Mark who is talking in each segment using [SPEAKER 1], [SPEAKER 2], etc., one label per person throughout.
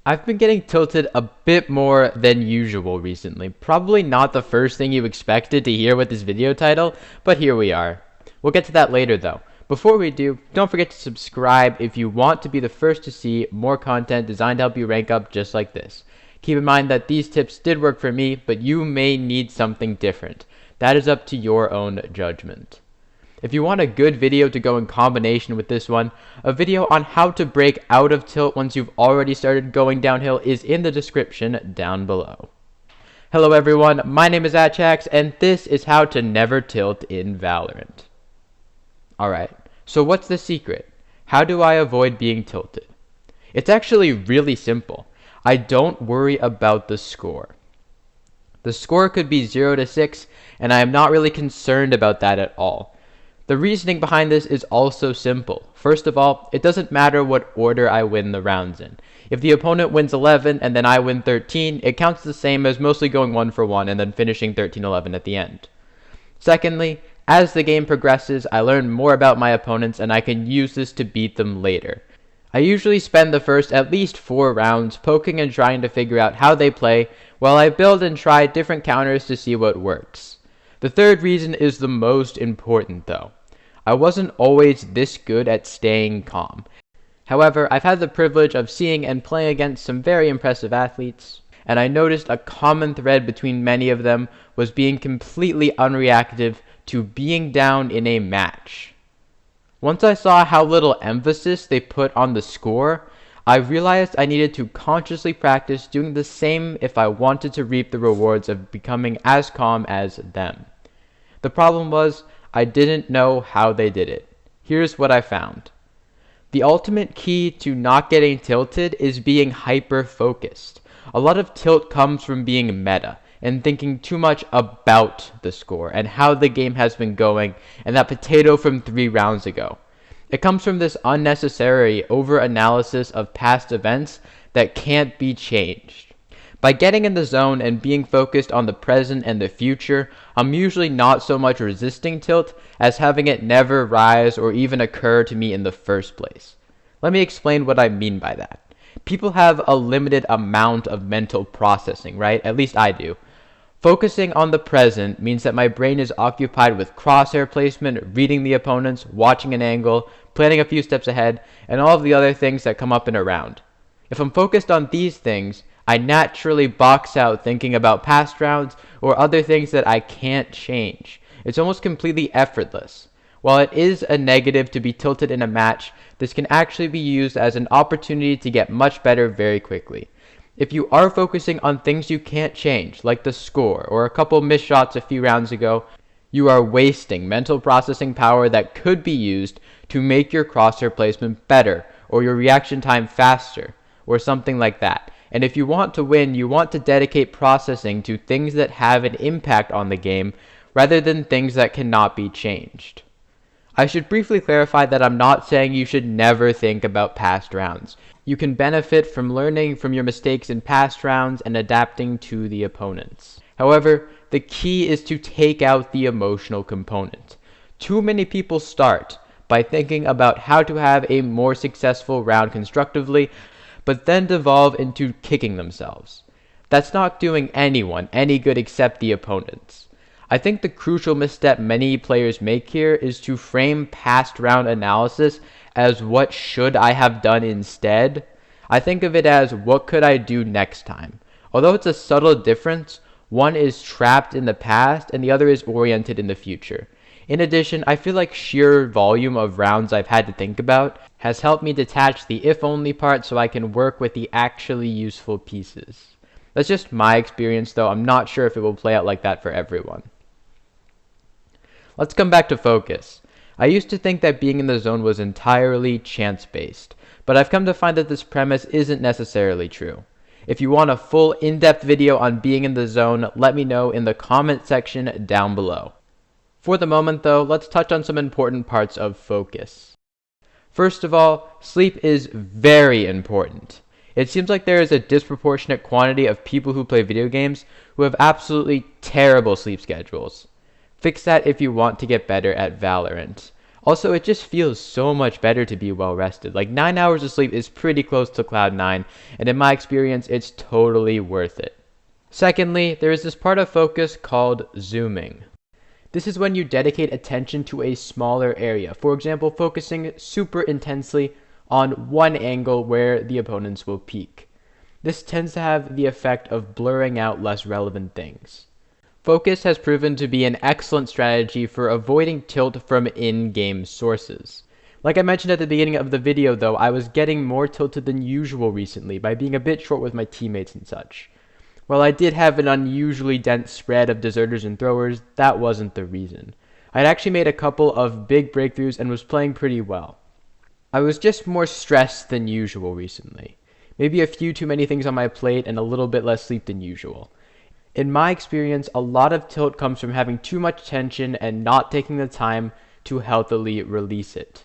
[SPEAKER 1] I've been getting tilted a bit more than usual recently. Probably not the first thing you expected to hear with this video title, but here we are. We'll get to that later though. Before we do, don't forget to subscribe if you want to be the first to see more content designed to help you rank up just like this. Keep in mind that these tips did work for me, but you may need something different. That is up to your own judgment. If you want a good video to go in combination with this one, a video on how to break out of tilt once you've already started going downhill is in the description down below. Hello everyone, my name is Achax, and this is how to never tilt in Valorant. Alright, so what's the secret? How do I avoid being tilted? It's actually really simple. I don't worry about the score. The score could be 0 to 6, and I am not really concerned about that at all. The reasoning behind this is also simple. First of all, it doesn't matter what order I win the rounds in. If the opponent wins 11 and then I win 13, it counts the same as mostly going 1 for 1 and then finishing 13-11 at the end. Secondly, as the game progresses, I learn more about my opponents and I can use this to beat them later. I usually spend the first at least 4 rounds poking and trying to figure out how they play while I build and try different counters to see what works. The third reason is the most important though. I wasn't always this good at staying calm. However, I've had the privilege of seeing and playing against some very impressive athletes, and I noticed a common thread between many of them was being completely unreactive to being down in a match. Once I saw how little emphasis they put on the score, I realized I needed to consciously practice doing the same if I wanted to reap the rewards of becoming as calm as them. The problem was, I didn't know how they did it. Here's what I found. The ultimate key to not getting tilted is being hyper-focused. A lot of tilt comes from being meta and thinking too much about the score and how the game has been going and that potato from 3 rounds ago. It comes from this unnecessary over-analysis of past events that can't be changed. By getting in the zone and being focused on the present and the future, I'm usually not so much resisting tilt as having it never rise or even occur to me in the first place. Let me explain what I mean by that. People have a limited amount of mental processing, right? At least I do. Focusing on the present means that my brain is occupied with crosshair placement, reading the opponents, watching an angle, planning a few steps ahead, and all of the other things that come up in a round. If I'm focused on these things, I naturally box out thinking about past rounds or other things that I can't change. It's almost completely effortless. While it is a negative to be tilted in a match, this can actually be used as an opportunity to get much better very quickly. If you are focusing on things you can't change, like the score or a couple missed shots a few rounds ago, you are wasting mental processing power that could be used to make your crosshair placement better or your reaction time faster or something like that. And if you want to win, you want to dedicate processing to things that have an impact on the game rather than things that cannot be changed. I should briefly clarify that I'm not saying you should never think about past rounds. You can benefit from learning from your mistakes in past rounds and adapting to the opponents. However, the key is to take out the emotional component. Too many people start by thinking about how to have a more successful round constructively, but then devolve into kicking themselves. That's not doing anyone any good except the opponents. I think the crucial misstep many players make here is to frame past round analysis as what should I have done instead. I think of it as what could I do next time. Although it's a subtle difference, one is trapped in the past and the other is oriented in the future. In addition, I feel like sheer volume of rounds I've had to think about has helped me detach the if-only part so I can work with the actually useful pieces. That's just my experience though. I'm not sure if it will play out like that for everyone. Let's come back to focus. I used to think that being in the zone was entirely chance-based, but I've come to find that this premise isn't necessarily true. If you want a full in-depth video on being in the zone, let me know in the comment section down below. For the moment though, let's touch on some important parts of focus. First of all, sleep is very important. It seems like there is a disproportionate quantity of people who play video games who have absolutely terrible sleep schedules. Fix that if you want to get better at Valorant. Also, it just feels so much better to be well rested. Like 9 hours of sleep is pretty close to cloud 9, and in my experience, it's totally worth it. Secondly, there is this part of focus called zooming. This is when you dedicate attention to a smaller area, for example, focusing super intensely on one angle where the opponents will peek. This tends to have the effect of blurring out less relevant things. Focus has proven to be an excellent strategy for avoiding tilt from in-game sources. Like I mentioned at the beginning of the video though, I was getting more tilted than usual recently by being a bit short with my teammates and such. While I did have an unusually dense spread of deserters and throwers, that wasn't the reason. I'd actually made a couple of big breakthroughs and was playing pretty well. I was just more stressed than usual recently. Maybe a few too many things on my plate and a little bit less sleep than usual. In my experience, a lot of tilt comes from having too much tension and not taking the time to healthily release it.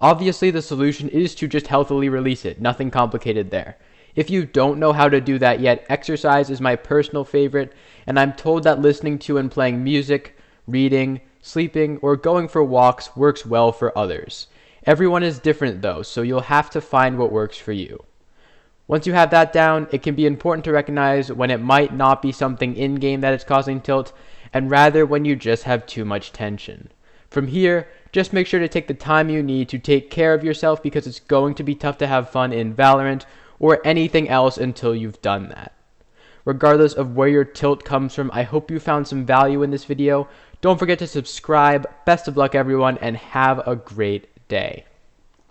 [SPEAKER 1] Obviously, the solution is to just healthily release it, nothing complicated there. If you don't know how to do that yet, exercise is my personal favorite, and I'm told that listening to and playing music, reading, sleeping, or going for walks works well for others. Everyone is different though, so you'll have to find what works for you. Once you have that down, it can be important to recognize when it might not be something in-game that is causing tilt, and rather when you just have too much tension. From here, just make sure to take the time you need to take care of yourself because it's going to be tough to have fun in Valorant or anything else until you've done that. Regardless of where your tilt comes from, I hope you found some value in this video. Don't forget to subscribe. Best of luck everyone, and have a great day.